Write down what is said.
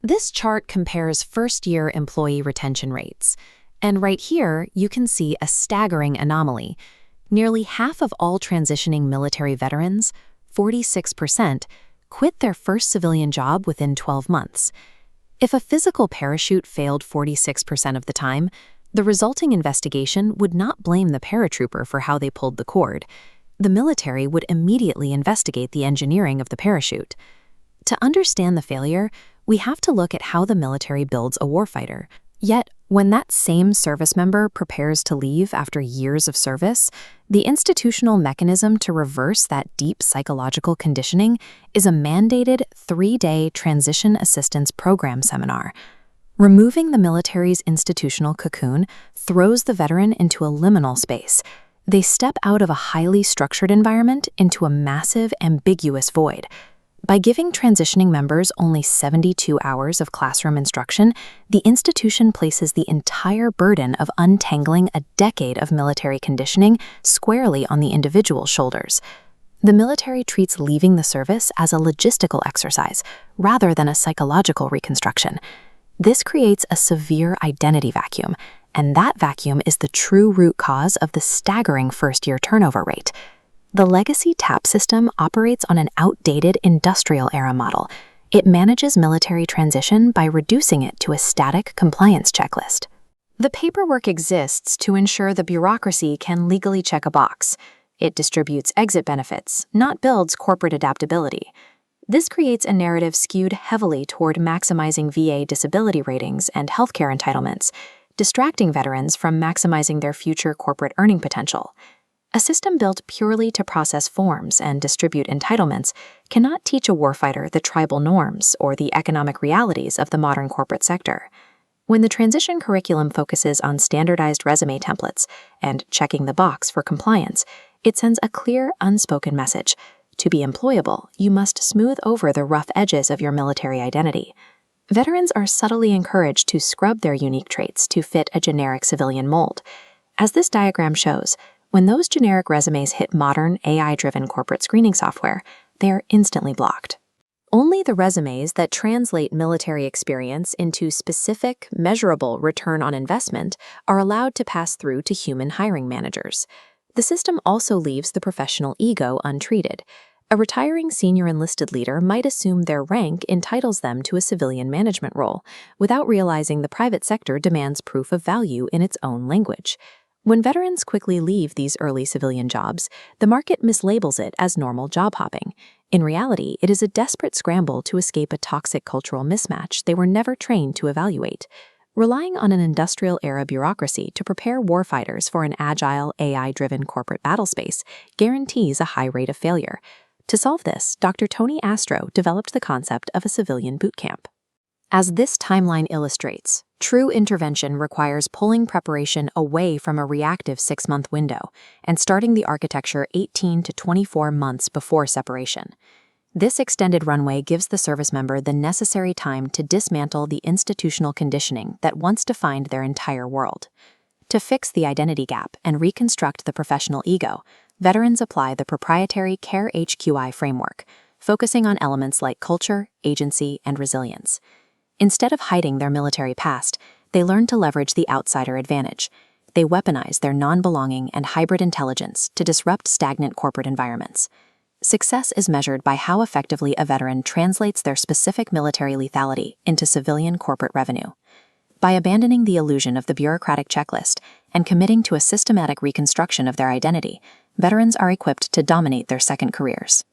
This chart compares first-year employee retention rates. And right here, you can see a staggering anomaly. Nearly half of all transitioning military veterans, 46%, quit their first civilian job within 12 months. If a physical parachute failed 46% of the time, the resulting investigation would not blame the paratrooper for how they pulled the cord. The military would immediately investigate the engineering of the parachute. To understand the failure, we have to look at how the military builds a warfighter. Yet, when that same service member prepares to leave after years of service, the institutional mechanism to reverse that deep psychological conditioning is a mandated 3-day transition assistance program seminar. Removing the military's institutional cocoon throws the veteran into a liminal space. They step out of a highly structured environment into a massive, ambiguous void. By giving transitioning members only 72 hours of classroom instruction, the institution places the entire burden of untangling a decade of military conditioning squarely on the individual's shoulders. The military treats leaving the service as a logistical exercise rather than a psychological reconstruction. This creates a severe identity vacuum, and that vacuum is the true root cause of the staggering first-year turnover rate. The legacy TAP system operates on an outdated industrial-era model. It manages military transition by reducing it to a static compliance checklist. The paperwork exists to ensure the bureaucracy can legally check a box. It distributes exit benefits, not builds corporate adaptability. This creates a narrative skewed heavily toward maximizing VA disability ratings and healthcare entitlements, distracting veterans from maximizing their future corporate earning potential. A system built purely to process forms and distribute entitlements cannot teach a warfighter the tribal norms or the economic realities of the modern corporate sector. When the transition curriculum focuses on standardized resume templates and checking the box for compliance, it sends a clear, unspoken message. To be employable, you must smooth over the rough edges of your military identity. Veterans are subtly encouraged to scrub their unique traits to fit a generic civilian mold. As this diagram shows, when those generic resumes hit modern, AI-driven corporate screening software, they are instantly blocked. Only the resumes that translate military experience into specific, measurable return on investment are allowed to pass through to human hiring managers. The system also leaves the professional ego untreated. A retiring senior enlisted leader might assume their rank entitles them to a civilian management role, without realizing the private sector demands proof of value in its own language. When veterans quickly leave these early civilian jobs, the market mislabels it as normal job hopping. In reality, it is a desperate scramble to escape a toxic cultural mismatch they were never trained to evaluate. Relying on an industrial-era bureaucracy to prepare warfighters for an agile, AI-driven corporate battlespace guarantees a high rate of failure. To solve this, Dr. Tony Astro developed the concept of a civilian boot camp. As this timeline illustrates, true intervention requires pulling preparation away from a reactive 6-month window and starting the architecture 18 to 24 months before separation. This extended runway gives the service member the necessary time to dismantle the institutional conditioning that once defined their entire world. To fix the identity gap and reconstruct the professional ego, veterans apply the proprietary CARE HQI framework, focusing on elements like culture, agency, and resilience. Instead of hiding their military past, they learn to leverage the outsider advantage. They weaponize their non-belonging and hybrid intelligence to disrupt stagnant corporate environments. Success is measured by how effectively a veteran translates their specific military lethality into civilian corporate revenue. By abandoning the illusion of the bureaucratic checklist and committing to a systematic reconstruction of their identity, veterans are equipped to dominate their second careers.